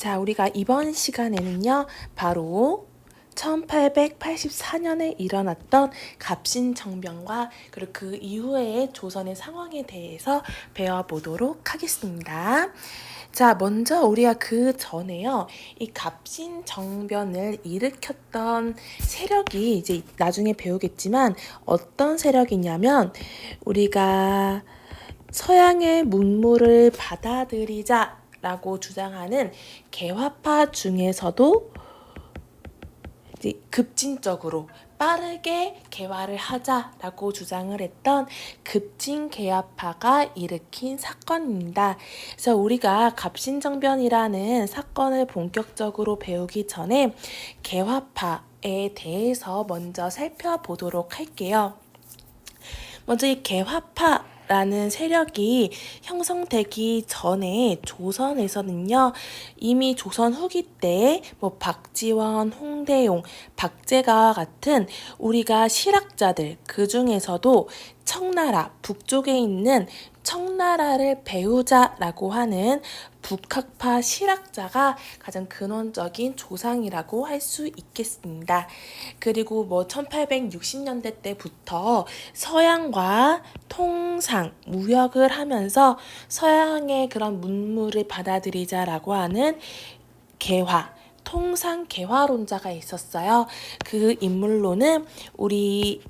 자, 우리가 이번 시간에는요, 바로 1884년에 일어났던 갑신정변과 그리고 그 이후의 조선의 상황에 대해서 배워보도록 하겠습니다. 자, 먼저 우리가 그 전에요, 이 갑신정변을 일으켰던 세력이 이제 나중에 배우겠지만 어떤 세력이냐면 우리가 서양의 문물을 받아들이자 라고 주장하는 개화파 중에서도 이제 급진적으로 빠르게 개화를 하자라고 주장을 했던 급진개화파가 일으킨 사건입니다. 그래서 우리가 갑신정변이라는 사건을 본격적으로 배우기 전에 개화파에 대해서 먼저 살펴보도록 할게요. 먼저 이 개화파라는 세력이 형성되기 전에 조선에서는요, 이미 조선 후기 때 뭐 박지원, 홍대용, 박제가와 같은 우리가 실학자들, 그 중에서도 청나라, 북쪽에 있는 청나라를 배우자라고 하는 북학파 실학자가 가장 근원적인 조상이라고 할 수 있겠습니다. 그리고 뭐 1860년대 때부터 서양과 통상, 무역을 하면서 서양의 그런 문물을 받아들이자라고 하는 개화, 통상 개화론자가 있었어요. 그 인물로는 우리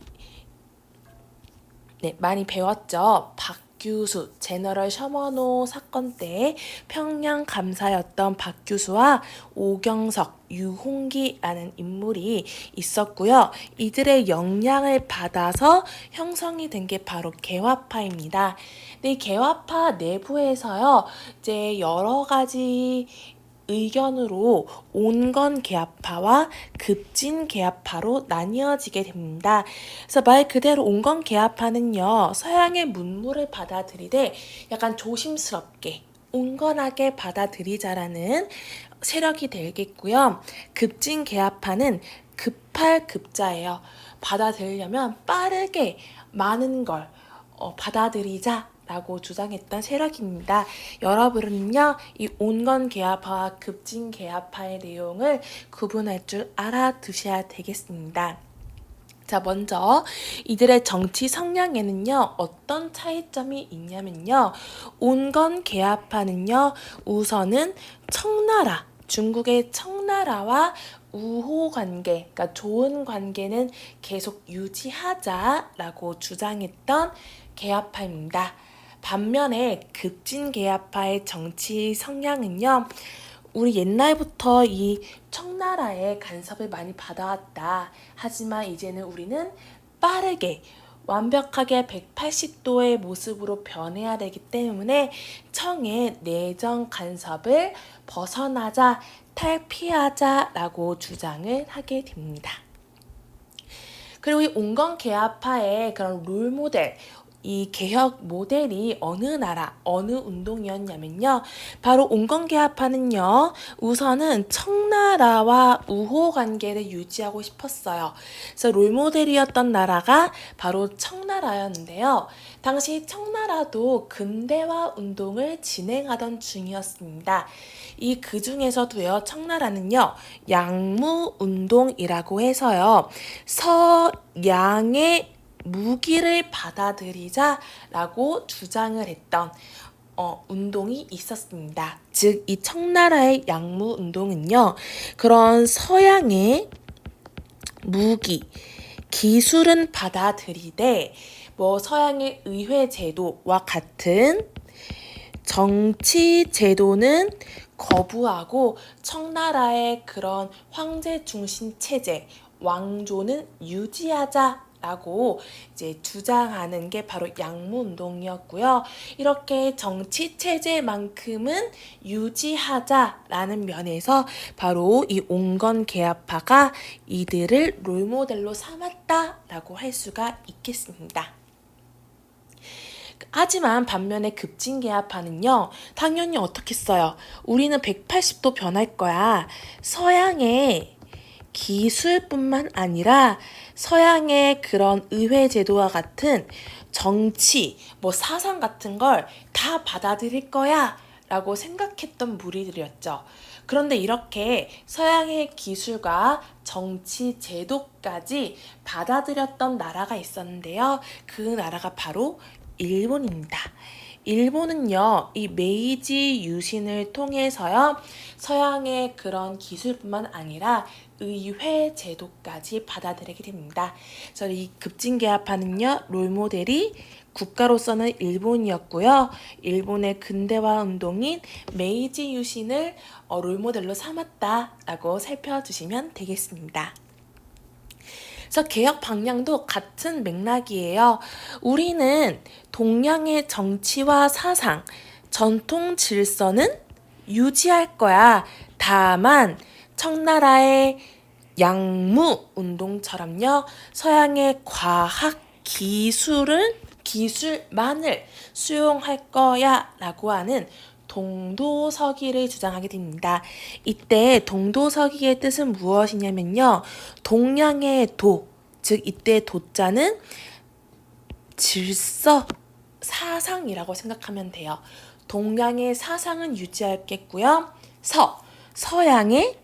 많이 배웠죠. 박규수, 제너럴 셔먼호 사건 때 평양 감사였던 박규수와 오경석, 유홍기라는 인물이 있었고요. 이들의 영향을 받아서 형성이 된 게 바로 개화파입니다. 근데 이 개화파 내부에서요, 이제 여러 가지 의견으로 온건개화파와 급진개화파로 나뉘어지게 됩니다. 그래서 말 그대로 온건개화파는요, 서양의 문물을 받아들이되 약간 조심스럽게 온건하게 받아들이자라는 세력이 되겠고요. 급진개화파는 급할 급자예요. 받아들이려면 빠르게 많은 걸 받아들이자 라고 주장했던 세력입니다. 여러분은요, 이 온건개화파와 급진개화파의 내용을 구분할 줄 알아두셔야 되겠습니다. 자, 먼저 이들의 정치 성향에는요, 어떤 차이점이 있냐면요, 온건개화파는요, 우선은 청나라, 중국의 청나라와 우호 관계, 그러니까 좋은 관계는 계속 유지하자라고 주장했던 개화파입니다. 반면에 급진개화파의 정치 성향은요, 우리 옛날부터 이 청나라의 간섭을 많이 받아왔다. 하지만 이제는 우리는 빠르게 완벽하게 180도의 모습으로 변해야 되기 때문에 청의 내정 간섭을 벗어나자, 탈피하자라고 주장을 하게 됩니다. 그리고 이 온건개화파의 그런 롤모델, 이 개혁 모델이 어느 나라, 어느 운동이었냐면요, 바로 온건개화파는요, 우선은 청나라와 우호 관계를 유지하고 싶었어요. 그래서 롤모델이었던 나라가 바로 청나라였는데요. 당시 청나라도 근대화 운동을 진행하던 중이었습니다. 이 그 중에서도요, 청나라는요, 양무 운동이라고 해서요, 서양의 무기를 받아들이자라고 주장을 했던 운동이 있었습니다. 즉, 이 청나라의 양무 운동은요, 그런 서양의 무기, 기술은 받아들이되 뭐 서양의 의회 제도와 같은 정치 제도는 거부하고 청나라의 그런 황제 중심 체제, 왕조는 유지하자라고 이제 주장하는 게 바로 양무 운동이었고요. 이렇게 정치 체제만큼은 유지하자라는 면에서 바로 이 온건개화파가 이들을 롤모델로 삼았다라고 할 수가 있겠습니다. 하지만 반면에 급진개화파는요, 당연히 어떻게 써요? 우리는 180도 변할 거야. 서양의 기술뿐만 아니라 서양의 그런 의회 제도와 같은 정치, 뭐 사상 같은 걸 다 받아들일 거야 라고 생각했던 무리들이었죠. 그런데 이렇게 서양의 기술과 정치 제도까지 받아들였던 나라가 있었는데요. 그 나라가 바로 일본입니다. 일본은요, 이 메이지 유신을 통해서요, 서양의 그런 기술뿐만 아니라 의회 제도까지 받아들이게 됩니다. 그래서 이 급진개합파는요, 롤모델이 국가로서는 일본이었고요. 일본의 근대화 운동인 메이지 유신을 롤모델로 삼았다라고 살펴주시면 되겠습니다. 그래서 개혁 방향도 같은 맥락이에요. 우리는 동양의 정치와 사상, 전통 질서는 유지할 거야. 다만 청나라의 양무 운동처럼요. 서양의 과학 기술만을 수용할 거야 라고 하는 동도서기를 주장하게 됩니다. 이때 동도서기의 뜻은 무엇이냐면요. 동양의 도, 즉 이때 도자는 질서, 사상이라고 생각하면 돼요. 동양의 사상은 유지하겠고요. 서양의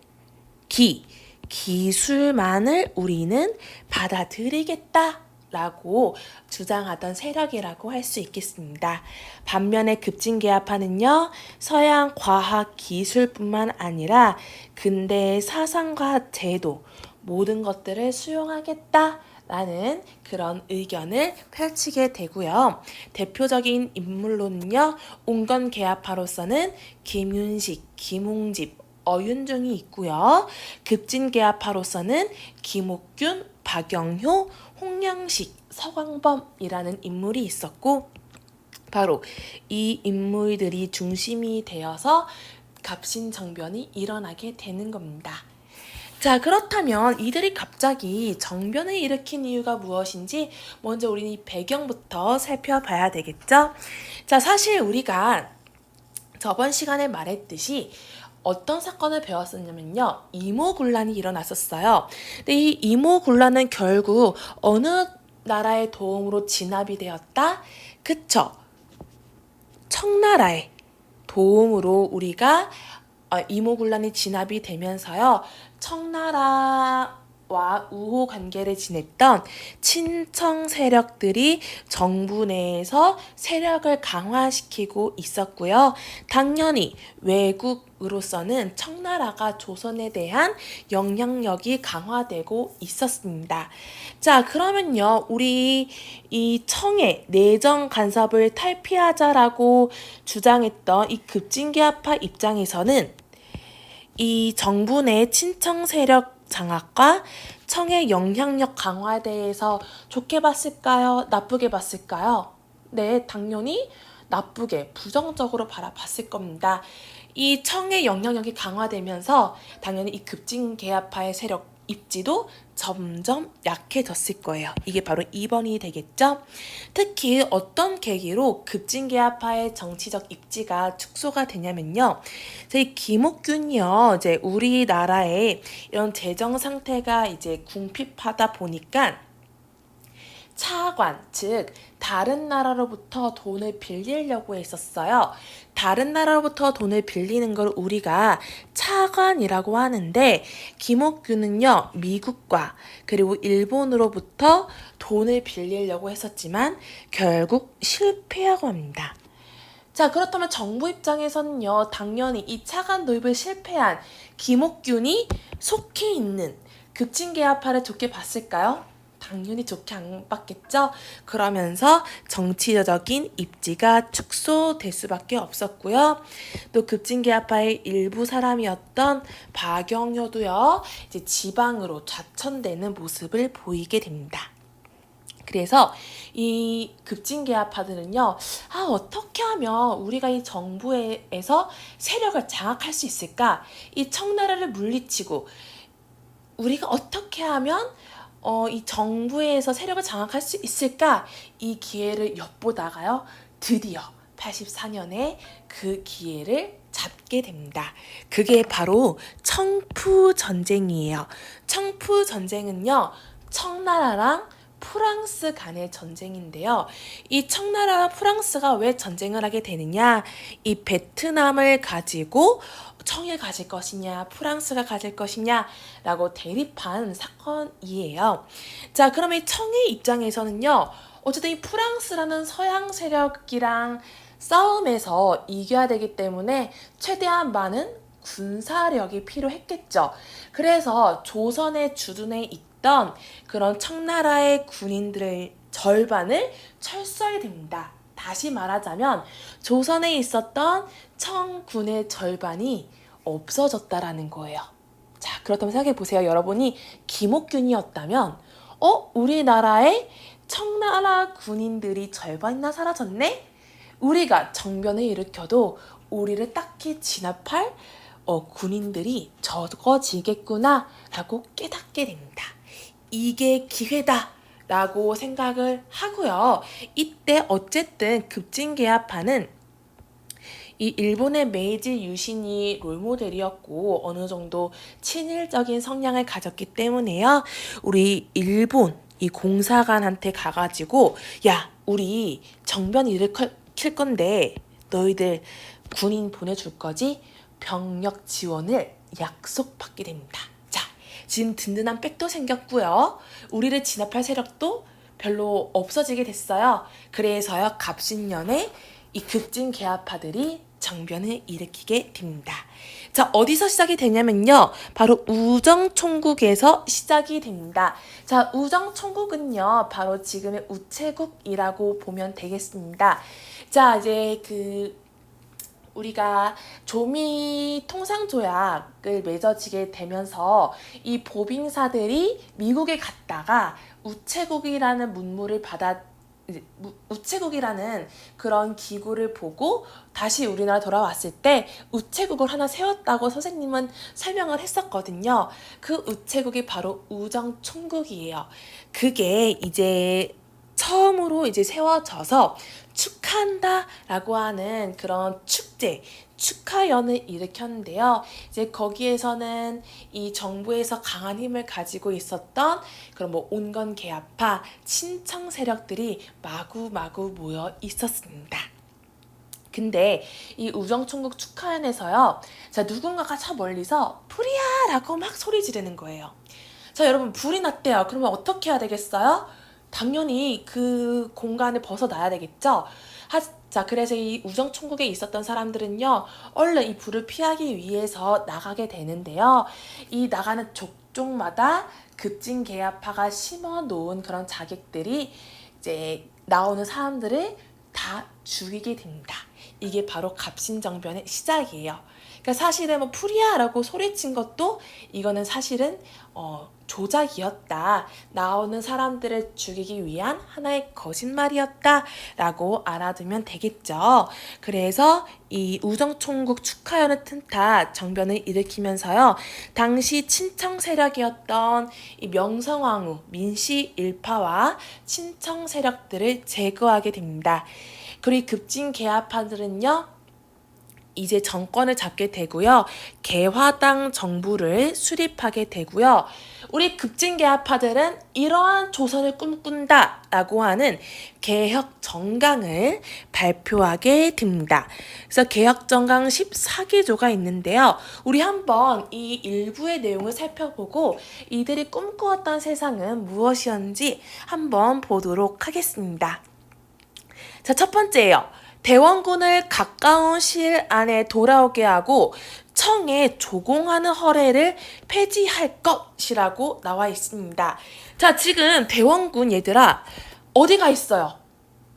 기술만을 우리는 받아들이겠다 라고 주장하던 세력이라고 할 수 있겠습니다. 반면에 급진개합파는요, 서양 과학 기술뿐만 아니라 근대의 사상과 제도, 모든 것들을 수용하겠다 라는 그런 의견을 펼치게 되고요. 대표적인 인물로는요, 온건개합파로서는 김윤식, 김홍집, 어윤중이 있고요. 급진개합파로서는 김옥균, 박영효, 홍영식, 서광범이라는 인물이 있었고, 바로 이 인물들이 중심이 되어서 갑신정변이 일어나게 되는 겁니다. 자, 그렇다면 이들이 갑자기 정변을 일으킨 이유가 무엇인지 먼저 우리는 이 배경부터 살펴봐야 되겠죠? 자, 사실 우리가 저번 시간에 말했듯이 어떤 사건을 배웠었냐면요. 이모군란이 일어났었어요. 근데 이 이모군란은 결국 어느 나라의 도움으로 진압이 되었다? 그쵸? 청나라의 도움으로 우리가 이모군란이 진압이 되면서요. 청나라와 우호 관계를 지냈던 친청 세력들이 정부 내에서 세력을 강화시키고 있었고요. 당연히 외국으로서는 청나라가 조선에 대한 영향력이 강화되고 있었습니다. 자, 그러면요. 우리 이 청의 내정 간섭을 탈피하자라고 주장했던 이 급진개합파 입장에서는 이 정부 내 친청 세력 장악과 청의 영향력 강화에 대해서 좋게 봤을까요? 나쁘게 봤을까요? 네, 당연히 나쁘게, 부정적으로 바라봤을 겁니다. 이 청의 영향력이 강화되면서 당연히 이 급진개합파의 세력 입지도 점점 약해졌을 거예요. 이게 바로 2번이 되겠죠? 특히 어떤 계기로 급진개합파의 정치적 입지가 축소가 되냐면요. 저희 김옥균이요. 이제 우리나라의 이런 재정 상태가 이제 궁핍하다 보니까 차관, 즉 다른 나라로부터 돈을 빌리려고 했었어요. 다른 나라로부터 돈을 빌리는 걸 우리가 차관이라고 하는데, 김옥균은요, 미국과 그리고 일본으로부터 돈을 빌리려고 했었지만 결국 실패하고 합니다. 자, 그렇다면 정부 입장에서는요, 당연히 이 차관 도입을 실패한 김옥균이 속해 있는 급진개합파를 좋게 봤을까요? 당연히 좋게 안 봤겠죠? 그러면서 정치적인 입지가 축소될 수밖에 없었고요. 또 급진개합파의 일부 사람이었던 박영효도요, 이제 지방으로 좌천되는 모습을 보이게 됩니다. 그래서 이 급진개합파들은요, 어떻게 하면 우리가 이 정부에서 세력을 장악할 수 있을까? 이 청나라를 물리치고 우리가 어떻게 하면 이 정부에서 세력을 장악할 수 있을까? 이 기회를 엿보다가요, 드디어 84년에 그 기회를 잡게 됩니다. 그게 바로 청푸전쟁이에요. 청푸전쟁은요, 청나라랑 프랑스 간의 전쟁인데요. 이 청나라와 프랑스가 왜 전쟁을 하게 되느냐? 이 베트남을 가지고 청을 가질 것이냐, 프랑스가 가질 것이냐라고 대립한 사건이에요. 자, 그러면 이 청의 입장에서는요. 어쨌든 이 프랑스라는 서양 세력이랑 싸움에서 이겨야 되기 때문에 최대한 많은 군사력이 필요했겠죠. 그래서 조선의 주둔에 있던 그런 청나라의 군인들의 절반을 철수하게 됩니다. 다시 말하자면 조선에 있었던 청군의 절반이 없어졌다라는 거예요. 자, 그렇다면 생각해 보세요. 여러분이 김옥균이었다면 우리나라의 청나라 군인들이 절반이나 사라졌네? 우리가 정변을 일으켜도 우리를 딱히 진압할 군인들이 적어지겠구나 라고 깨닫게 됩니다. 이게 기회다 라고 생각을 하고요. 이때 어쨌든 급진개합파는 이 일본의 메이지 유신이 롤모델이었고 어느 정도 친일적인 성향을 가졌기 때문에요. 우리 일본 이 공사관한테 가가지고 야, 우리 정변 일으킬 건데 너희들 군인 보내줄 거지? 병력 지원을 약속받게 됩니다. 자, 지금 든든한 백도 생겼고요. 우리를 진압할 세력도 별로 없어지게 됐어요. 그래서요, 갑신년에 이 급진개합파들이 정변을 일으키게 됩니다. 자, 어디서 시작이 되냐면요. 바로 우정총국에서 시작이 됩니다. 자, 우정총국은요. 바로 지금의 우체국이라고 보면 되겠습니다. 자, 이제 우리가 조미 통상조약을 맺어지게 되면서 이 보빙사들이 미국에 갔다가 우체국이라는 문물을 우체국이라는 그런 기구를 보고 다시 우리나라 돌아왔을 때 우체국을 하나 세웠다고 선생님은 설명을 했었거든요. 그 우체국이 바로 우정총국이에요. 그게 이제 처음으로 이제 세워져서 축하한다라고 하는 그런 축제, 축하연을 일으켰는데요. 이제 거기에서는 이 정부에서 강한 힘을 가지고 있었던 그런 온건개합파, 친청 세력들이 마구마구 모여 있었습니다. 근데 이 우정총국 축하연에서요. 자, 누군가가 저 멀리서 불이야! 라고 막 소리 지르는 거예요. 자, 여러분 불이 났대요. 그러면 어떻게 해야 되겠어요? 당연히 그 공간을 벗어나야 되겠죠. 자, 그래서 이 우정총국에 있었던 사람들은요, 얼른 이 불을 피하기 위해서 나가게 되는데요. 이 나가는 족족마다 급진개합파가 심어놓은 그런 자객들이 이제 나오는 사람들을 다 죽이게 됩니다. 이게 바로 갑신정변의 시작이에요. 그러니까 사실은 풀이야라고 소리친 것도 이거는 사실은 조작이었다. 나오는 사람들을 죽이기 위한 하나의 거짓말이었다라고 알아두면 되겠죠. 그래서 이 우정총국 축하연을 튼다 정변을 일으키면서요. 당시 친청 세력이었던 이 명성황후 민씨 일파와 친청 세력들을 제거하게 됩니다. 그리고 급진개합파들은요. 이제 정권을 잡게 되고요. 개화당 정부를 수립하게 되고요. 우리 급진개합파들은 이러한 조선을 꿈꾼다라고 하는 개혁정강을 발표하게 됩니다. 그래서 개혁정강 14기조가 있는데요. 우리 한번 이 일부의 내용을 살펴보고 이들이 꿈꾸었던 세상은 무엇이었는지 한번 보도록 하겠습니다. 자, 첫 번째예요. 대원군을 가까운 시일 안에 돌아오게 하고 청에 조공하는 허례를 폐지할 것이라고 나와 있습니다. 자, 지금 대원군 얘들아 어디가 있어요?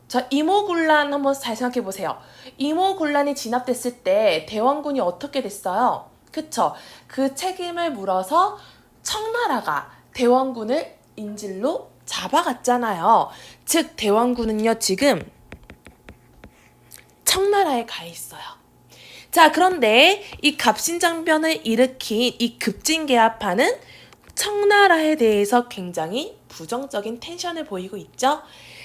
자, 이모군란 한번 잘 생각해 보세요. 이모군란이 진압됐을 때 대원군이 어떻게 됐어요? 그쵸? 그 책임을 물어서 청나라가 대원군을 인질로 잡아갔잖아요. 즉 대원군은요 지금 청나라에 가 있어요. 자, 그런데 이 갑신정변을 일으킨 이 급진개합파는 청나라에 대해서 굉장히 부정적인 텐션을 보이고 있죠.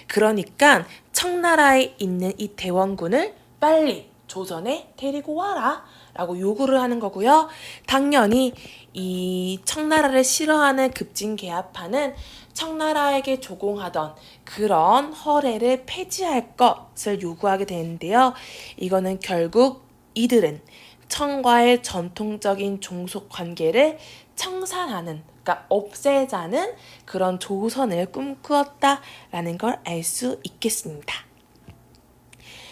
그러니까 청나라에 있는 이 대원군을 빨리 조선에 데리고 와라 라고 요구를 하는 거고요. 당연히 이 청나라를 싫어하는 급진개합파는 청나라에게 조공하던 그런 허례를 폐지할 것을 요구하게 되는데요. 이거는 결국 이들은 청과의 전통적인 종속 관계를 청산하는, 그러니까 없애자는 그런 조선을 꿈꾸었다라는 걸 알 수 있겠습니다.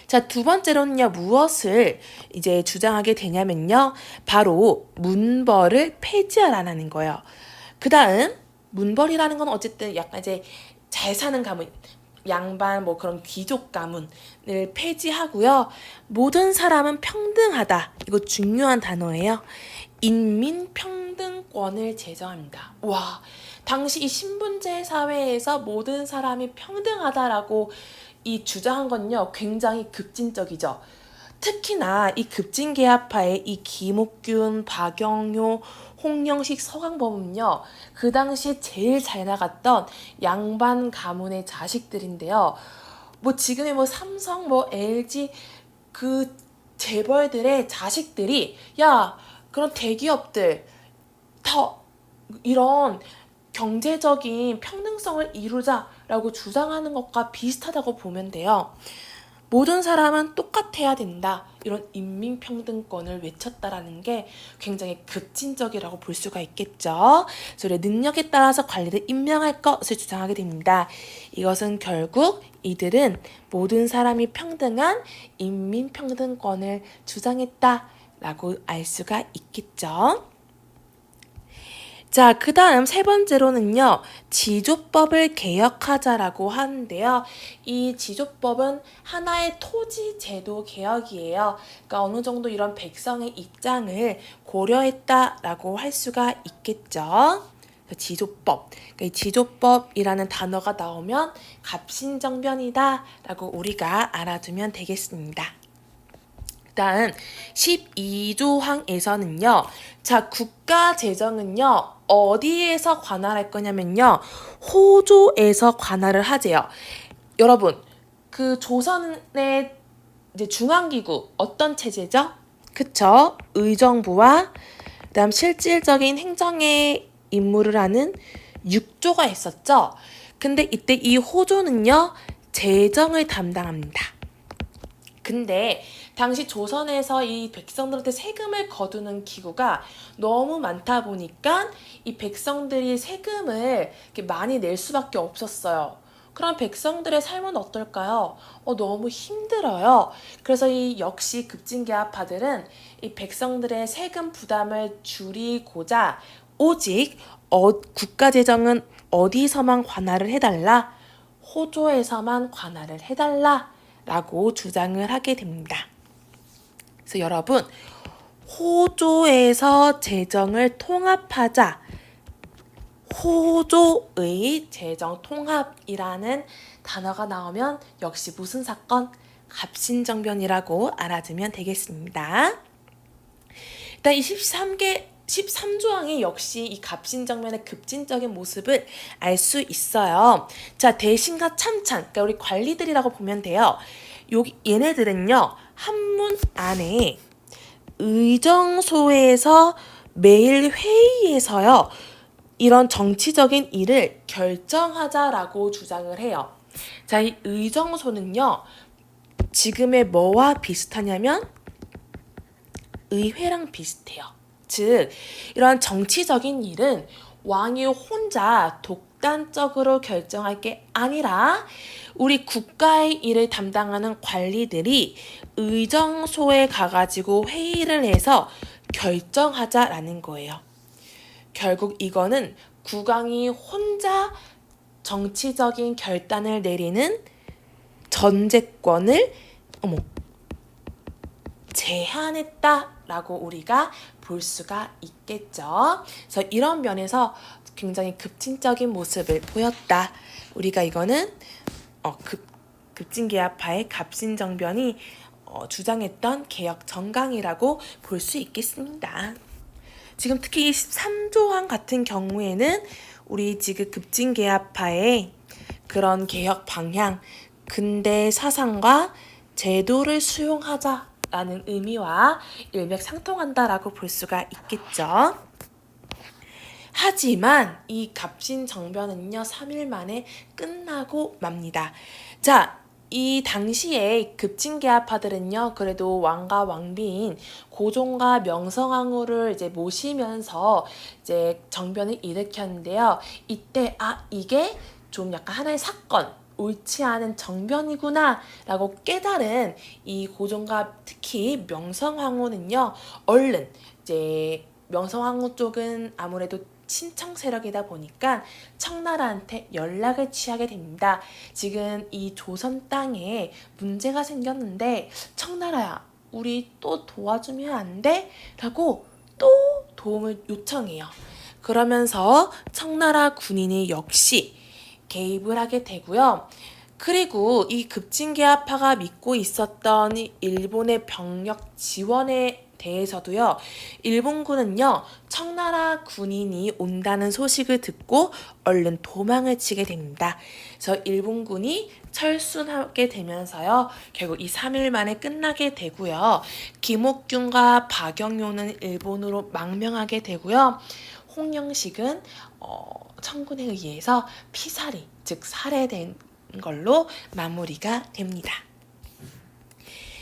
자, 두 번째로는요, 무엇을 이제 주장하게 되냐면요, 바로 문벌을 폐지하라는 거예요. 그 다음, 문벌이라는 건 어쨌든 약간 이제 잘 사는 가문, 양반 뭐 그런 귀족 가문을 폐지하고요. 모든 사람은 평등하다. 이거 중요한 단어예요. 인민평등권을 제정합니다. 와, 당시 이 신분제 사회에서 모든 사람이 평등하다라고 이 주장한 건요, 굉장히 급진적이죠. 특히나 이 급진계합파의 이 김옥균, 박영효, 홍영식, 서강범은요, 그 당시에 제일 잘 나갔던 양반 가문의 자식들인데요. 뭐 지금의 뭐 삼성, 뭐 LG 그 재벌들의 자식들이 야, 그런 대기업들 다 이런 경제적인 평등성을 이루자라고 주장하는 것과 비슷하다고 보면 돼요. 모든 사람은 똑같아야 된다. 이런 인민평등권을 외쳤다라는 게 굉장히 급진적이라고 볼 수가 있겠죠. 그래서 능력에 따라서 관리를 임명할 것을 주장하게 됩니다. 이것은 결국 이들은 모든 사람이 평등한 인민평등권을 주장했다라고 알 수가 있겠죠. 자, 그 다음 세 번째로는요, 지조법을 개혁하자라고 하는데요. 이 지조법은 하나의 토지 제도 개혁이에요. 그러니까 어느 정도 이런 백성의 입장을 고려했다라고 할 수가 있겠죠. 지조법. 그러니까 이 지조법이라는 단어가 나오면 갑신정변이다라고 우리가 알아두면 되겠습니다. 일단 12조항에서는요. 자, 국가 재정은요. 어디에서 관할할 거냐면요. 호조에서 관할을 하재요. 여러분, 그 조선의 이제 중앙기구 어떤 체제죠? 그쵸? 의정부와 그다음 실질적인 행정의 임무를 하는 육조가 있었죠. 근데 이때 이 호조는요. 재정을 담당합니다. 근데 당시 조선에서 이 백성들한테 세금을 거두는 기구가 너무 많다 보니까 이 백성들이 세금을 이렇게 많이 낼 수밖에 없었어요. 그럼 백성들의 삶은 어떨까요? 너무 힘들어요. 그래서 이 역시 급진계합파들은 이 백성들의 세금 부담을 줄이고자 오직 국가재정은 어디서만 관할을 해달라? 호조에서만 관할을 해달라 라고 주장을 하게 됩니다. 그래서 여러분, 호조에서 재정을 통합하자. 호조의 재정 통합이라는 단어가 나오면 역시 무슨 사건? 갑신정변이라고 알아두면 되겠습니다. 일단 이 13조항이 역시 이 갑신정변의 급진적인 모습을 알 수 있어요. 자, 대신과 참찬, 그러니까 우리 관리들이라고 보면 돼요. 얘네들은요, 한문 안에 의정소에서 매일 회의에서요, 이런 정치적인 일을 결정하자라고 주장을 해요. 자, 이 의정소는요, 지금의 뭐와 비슷하냐면 의회랑 비슷해요. 즉, 이러한 정치적인 일은 왕이 혼자 독단적으로 결정할 게 아니라 우리 국가의 일을 담당하는 관리들이 의정소에 가가지고 회의를 해서 결정하자라는 거예요. 결국 이거는 국왕이 혼자 정치적인 결단을 내리는 전제권을 제한했다라고 우리가 볼 수가 있겠죠. 그래서 이런 면에서 굉장히 급진적인 모습을 보였다. 우리가 이거는 급진계합파의 갑신정변이 주장했던 개혁 정강이라고 볼 수 있겠습니다. 지금 특히 13조항 같은 경우에는 우리 지금 급진계합파의 그런 개혁 방향, 근대 사상과 제도를 수용하자라는 의미와 일맥상통한다라고 볼 수가 있겠죠. 하지만 이 갑신정변은요 3일 만에 끝나고 맙니다. 자, 이 당시에 급진계합파들은요 그래도 왕과 왕비인 고종과 명성황후를 이제 모시면서 이제 정변을 일으켰는데요. 이때 이게 좀 약간 하나의 사건, 옳지 않은 정변이구나 라고 깨달은 이 고종과 특히 명성황후는요 얼른 이제 명성황후 쪽은 아무래도 친청 세력이다 보니까 청나라한테 연락을 취하게 됩니다. 지금 이 조선 땅에 문제가 생겼는데 청나라야 우리 또 도와주면 안 돼? 라고 또 도움을 요청해요. 그러면서 청나라 군인이 역시 개입을 하게 되고요. 그리고 이 급진계합파가 믿고 있었던 일본의 병력 지원에 대해서도요. 일본군은요. 청나라 군인이 온다는 소식을 듣고 얼른 도망을 치게 됩니다. 그래서 일본군이 철수하게 되면서요. 결국 이 3일 만에 끝나게 되고요. 김옥균과 박영효는 일본으로 망명하게 되고요. 홍영식은 청군에 의해서 피살이 즉 살해된 걸로 마무리가 됩니다.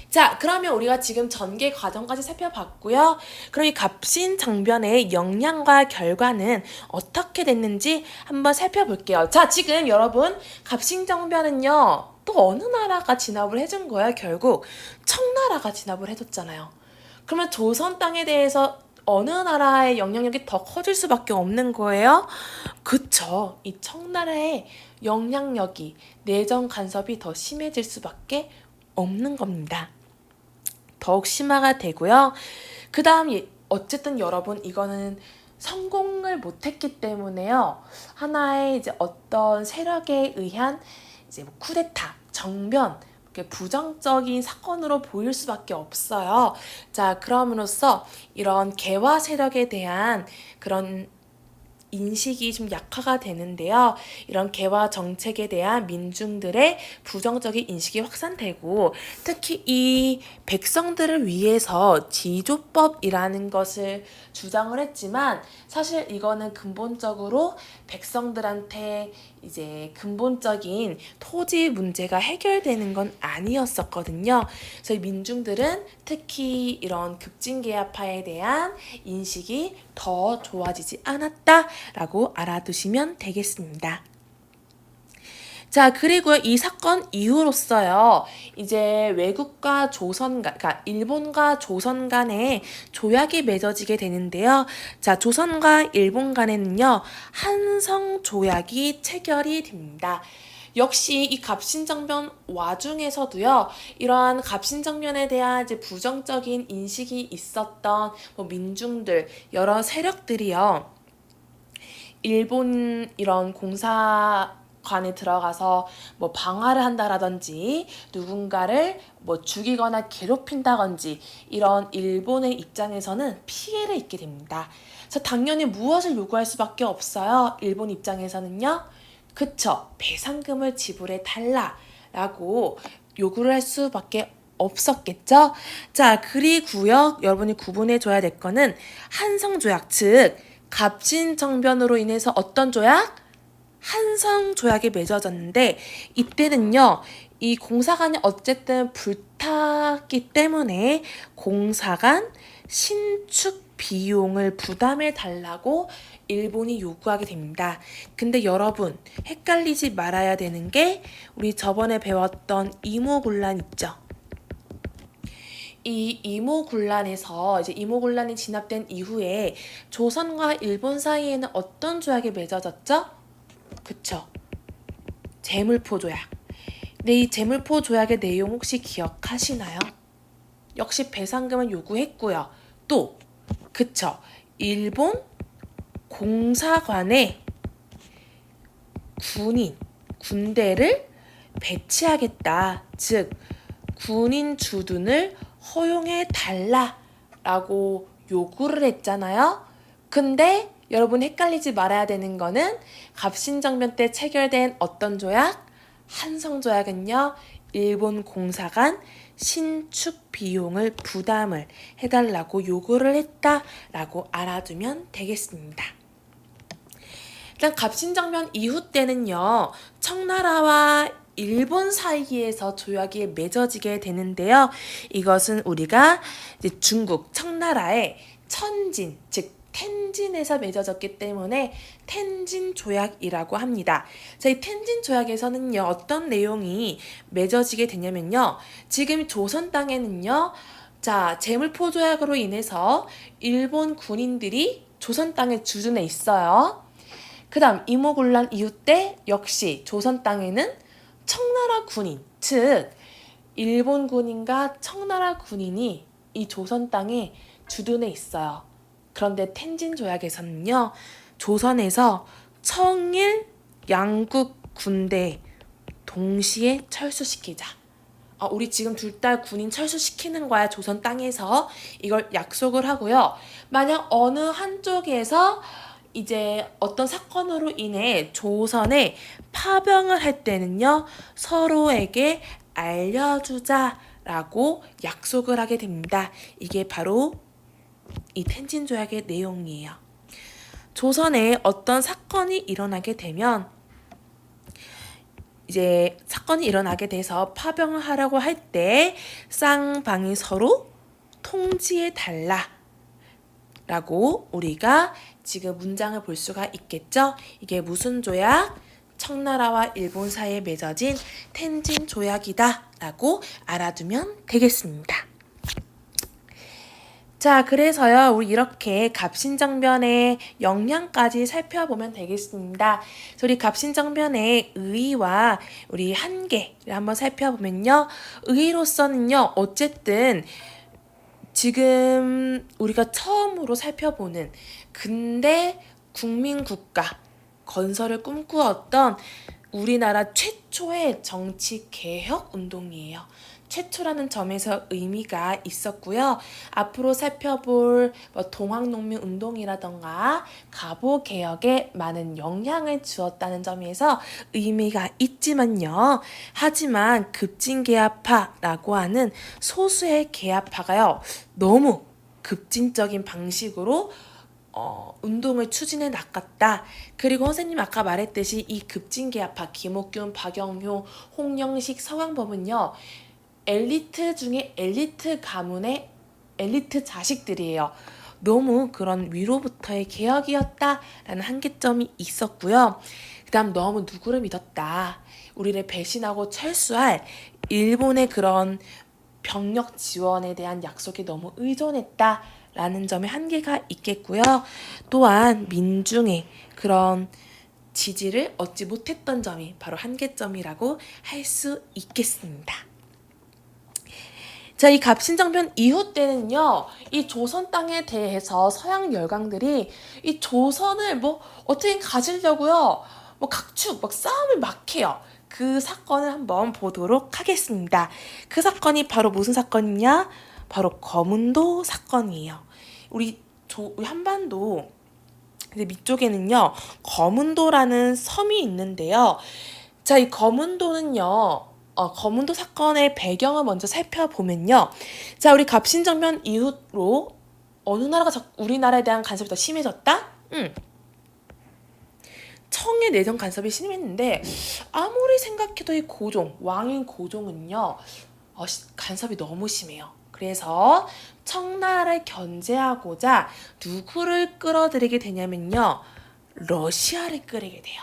자, 그러면 우리가 지금 전개 과정까지 살펴봤고요. 그럼 이 갑신정변의 영향과 결과는 어떻게 됐는지 한번 살펴볼게요. 자, 지금 여러분 갑신정변은요. 또 어느 나라가 진압을 해준 거야? 결국 청나라가 진압을 해줬잖아요. 그러면 조선 땅에 대해서 어느 나라의 영향력이 더 커질 수밖에 없는 거예요? 그쵸. 이 청나라의 영향력이 내정 간섭이 더 심해질 수밖에 없는 겁니다. 더욱 심화가 되고요. 그 다음 어쨌든 여러분 이거는 성공을 못했기 때문에요. 하나의 이제 어떤 세력에 의한 이제 뭐 쿠데타, 정변, 부정적인 사건으로 보일 수밖에 없어요. 자, 그럼으로써 이런 개화 세력에 대한 그런 인식이 좀 약화가 되는데요. 이런 개화 정책에 대한 민중들의 부정적인 인식이 확산되고 특히 이 백성들을 위해서 지조법이라는 것을 주장을 했지만 사실 이거는 근본적으로 백성들한테 이제 근본적인 토지 문제가 해결되는 건 아니었었거든요. 그래서 민중들은 특히 이런 급진계합파에 대한 인식이 더 좋아지지 않았다라고 알아두시면 되겠습니다. 자, 그리고 이 사건 이후로서요, 이제 외국과 그러니까 일본과 조선 간에 조약이 맺어지게 되는데요. 자, 조선과 일본 간에는요, 한성 조약이 체결이 됩니다. 역시 이 갑신정변 와중에서도요, 이러한 갑신정변에 대한 이제 부정적인 인식이 있었던 민중들, 여러 세력들이요, 일본 이런 공사관에 들어가서 방화를 한다라든지 누군가를 죽이거나 괴롭힌다든지 이런 일본의 입장에서는 피해를 입게 됩니다. 그래서 당연히 무엇을 요구할 수밖에 없어요. 일본 입장에서는요. 그쵸. 배상금을 지불해 달라라고 요구를 할 수밖에 없었겠죠. 자, 그리고요. 여러분이 구분해 줘야 될 거는 한성조약, 즉 갑신정변으로 인해서 어떤 조약? 한성조약이 맺어졌는데 이때는요. 이 공사관이 어쨌든 불탔기 때문에 공사관 신축 비용을 부담해 달라고 일본이 요구하게 됩니다. 근데 여러분 헷갈리지 말아야 되는 게 우리 저번에 배웠던 이모군란 있죠. 이 이모군란에서 이제 이모군란이 진압된 이후에 조선과 일본 사이에는 어떤 조약이 맺어졌죠? 그쵸. 제물포 조약. 근데 이 제물포 조약의 내용 혹시 기억하시나요? 역시 배상금을 요구했고요. 또 그쵸. 일본 공사관에 군대를 배치하겠다. 즉 군인 주둔을 허용해 달라라고 요구를 했잖아요. 근데 여러분 헷갈리지 말아야 되는 거는 갑신정변 때 체결된 어떤 조약? 한성조약은요. 일본 공사관 신축 비용을 부담을 해달라고 요구를 했다라고 알아두면 되겠습니다. 일단 갑신정변 이후 때는요, 청나라와 일본 사이에서 조약이 맺어지게 되는데요. 이것은 우리가 이제 중국 청나라의 천진, 즉 텐진에서 맺어졌기 때문에 텐진 조약이라고 합니다. 자, 이 텐진 조약에서는요, 어떤 내용이 맺어지게 되냐면요, 지금 조선 땅에는요, 자, 제물포 조약으로 인해서 일본 군인들이 조선 땅에 주둔해 있어요. 그 다음 이모군란 이후 때 역시 조선 땅에는 청나라 군인, 즉 일본 군인과 청나라 군인이 이 조선 땅에 주둔해 있어요. 그런데 텐진 조약에서는요, 조선에서 청일 양국 군대 동시에 철수시키자. 우리 지금 둘 다 군인 철수시키는 거야, 조선 땅에서. 이걸 약속을 하고요. 만약 어느 한쪽에서 이제 어떤 사건으로 인해 조선에 파병을 할 때는요, 서로에게 알려주자라고 약속을 하게 됩니다. 이게 바로 이 텐진 조약의 내용이에요. 조선에 어떤 사건이 일어나게 되면 이제 사건이 일어나게 돼서 파병을 하려고 할 때 쌍방이 서로 통지해 달라 라고 우리가 지금 문장을 볼 수가 있겠죠. 이게 무슨 조약? 청나라와 일본 사이에 맺어진 텐진 조약이다 라고 알아두면 되겠습니다. 자, 그래서요, 우리 이렇게 갑신정변의 역량까지 살펴보면 되겠습니다. 우리 갑신정변의 의의와 우리 한계를 한번 살펴보면요, 의의로서는요, 어쨌든 지금 우리가 처음으로 살펴보는 근대 국민국가 건설을 꿈꾸었던 우리나라 최초의 정치 개혁 운동이에요. 최초라는 점에서 의미가 있었고요. 앞으로 살펴볼 동학농민운동이라던가 갑오개혁에 많은 영향을 주었다는 점에서 의미가 있지만요. 하지만 급진개합파라고 하는 소수의 개합파가요, 너무 급진적인 방식으로 운동을 추진해 나갔다. 그리고 선생님 아까 말했듯이 이 급진개합파 김옥균, 박영효, 홍영식, 서광범은요, 엘리트 중에 엘리트 가문의 엘리트 자식들이에요. 너무 그런 위로부터의 개혁이었다라는 한계점이 있었고요. 그 다음 너무 누구를 믿었다. 우리를 배신하고 철수할 일본의 그런 병력 지원에 대한 약속에 너무 의존했다라는 점에 한계가 있겠고요. 또한 민중의 그런 지지를 얻지 못했던 점이 바로 한계점이라고 할 수 있겠습니다. 자, 이 갑신정변 이후 때는요, 이 조선 땅에 대해서 서양 열강들이 이 조선을 어떻게 가지려고요, 각축, 싸움을 막 해요. 그 사건을 한번 보도록 하겠습니다. 그 사건이 바로 무슨 사건이냐? 바로 거문도 사건이에요. 우리 한반도 밑쪽에는요, 거문도라는 섬이 있는데요. 자, 이 거문도는요, 거문도 사건의 배경을 먼저 살펴보면요. 자, 우리 갑신정변 이후로 어느 나라가 우리나라에 대한 간섭이 더 심해졌다? 청의 내정 간섭이 심했는데, 아무리 생각해도 이 고종, 왕인 고종은요, 간섭이 너무 심해요. 그래서 청나라를 견제하고자 누구를 끌어들이게 되냐면요, 러시아를 끌게 돼요.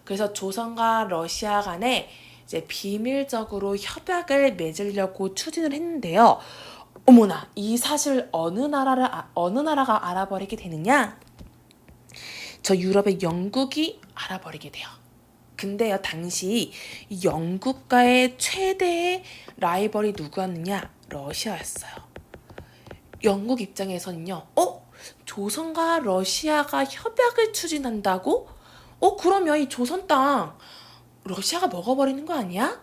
그래서 조선과 러시아 간에 이제 비밀적으로 협약을 맺으려고 추진을 했는데요. 어머나, 이 사실을 어느 나라가 알아버리게 되느냐? 저 유럽의 영국이 알아버리게 돼요. 근데요, 당시 영국과의 최대의 라이벌이 누구였느냐? 러시아였어요. 영국 입장에서는요, 조선과 러시아가 협약을 추진한다고? 그러면 이 조선 땅 러시아가 먹어버리는 거 아니야?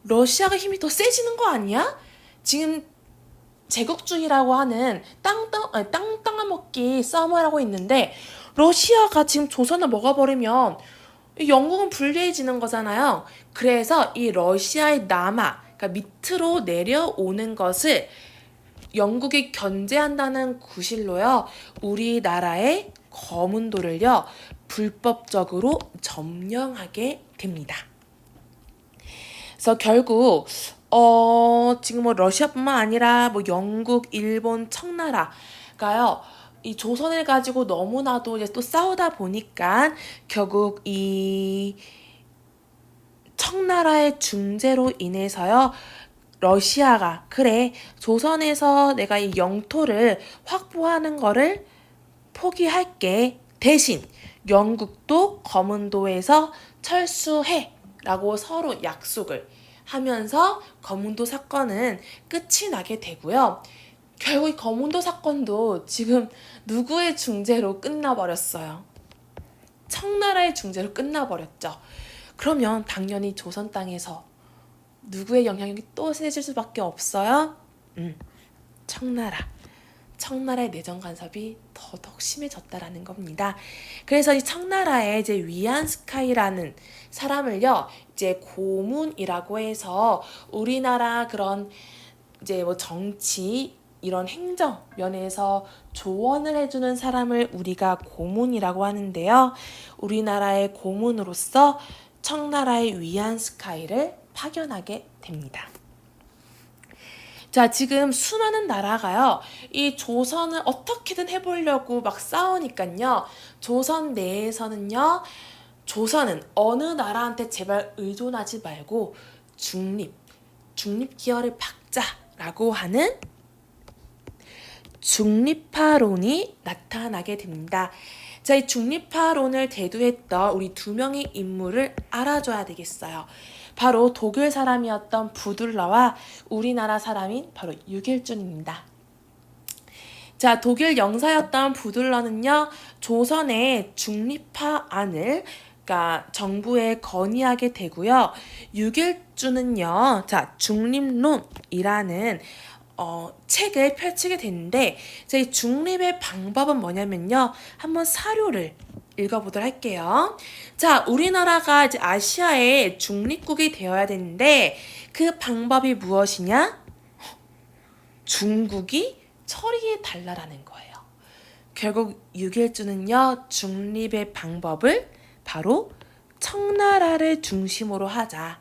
러시아가 힘이 더 세지는 거 아니야? 지금 제국주의라고 하는 땅 따먹기 싸움을 하고 있는데, 러시아가 지금 조선을 먹어버리면 영국은 불리해지는 거잖아요. 그래서 이 러시아의 남하, 그러니까 밑으로 내려오는 것을 영국이 견제한다는 구실로요, 우리나라의 거문도를요, 불법적으로 점령하게 됩니다. 그래서 결국 지금 뭐 러시아뿐만 아니라 뭐 영국, 일본, 청나라가요. 이 조선을 가지고 너무나도 이제 또 싸우다 보니까 결국 이 청나라의 중재로 인해서요. 러시아가 그래 조선에서 내가 이 영토를 확보하는 거를 포기할게. 대신 영국도 거문도에서 철수해 라고 서로 약속을 하면서 거문도 사건은 끝이 나게 되고요. 결국 이 거문도 사건도 지금 누구의 중재로 끝나버렸어요. 청나라의 중재로 끝나버렸죠. 그러면 당연히 조선 땅에서 누구의 영향력이 또 세질 수밖에 없어요? 청나라의 내정 간섭이 더더욱 심해졌다라는 겁니다. 그래서 이 청나라의 이제 위안스카이라는 사람을요, 이제 고문이라고 해서 우리나라 그런 이제 뭐 정치 이런 행정 면에서 조언을 해주는 사람을 우리가 고문이라고 하는데요. 우리나라의 고문으로서 청나라의 위안스카이를 파견하게 됩니다. 자, 지금 수많은 나라가요, 이 조선을 어떻게든 해보려고 막 싸우니까요, 조선 내에서는요, 조선은 어느 나라한테 제발 의존하지 말고 중립 기어를 박자라고 하는 중립파론이 나타나게 됩니다. 자, 이 중립파론을 대두했던 우리 두 명의 인물을 알아줘야 되겠어요. 바로 독일 사람이었던 부둘러와 우리나라 사람인 바로 유길준입니다. 자, 독일 영사였던 부둘러는요, 조선의 중립파안을 그러니까 정부에 건의하게 되고요. 유길준은요, 자, 중립론이라는 책을 펼치게 되는데, 이 중립의 방법은 뭐냐면요, 한번 사료를 읽어보도록 할게요. 자, 우리나라가 이제 아시아의 중립국이 되어야 되는데 그 방법이 무엇이냐? 중국이 처리해 달라라는 거예요. 결국 유길주는요, 중립의 방법을 바로 청나라를 중심으로 하자.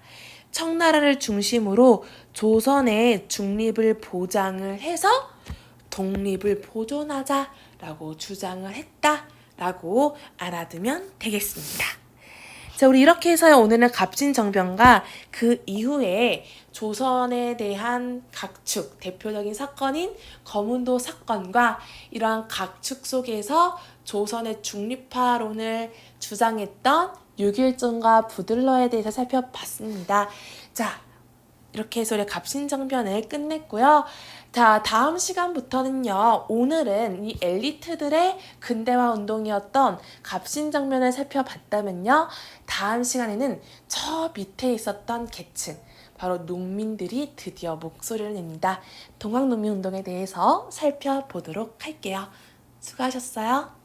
청나라를 중심으로 조선의 중립을 보장을 해서 독립을 보존하자라고 주장을 했다라고 알아두면 되겠습니다. 자, 우리 이렇게 해서 오늘은 갑신정변과 그 이후에 조선에 대한 각축, 대표적인 사건인 거문도 사건과 이러한 각축 속에서 조선의 중립화론을 주장했던 유길전과 부들러에 대해서 살펴봤습니다. 자, 이렇게 해서 우리 갑신정변을 끝냈고요. 자, 다음 시간부터는요, 오늘은 이 엘리트들의 근대화 운동이었던 갑신정변을 살펴봤다면요, 다음 시간에는 저 밑에 있었던 계층, 바로 농민들이 드디어 목소리를 냅니다. 동학농민운동에 대해서 살펴보도록 할게요. 수고하셨어요.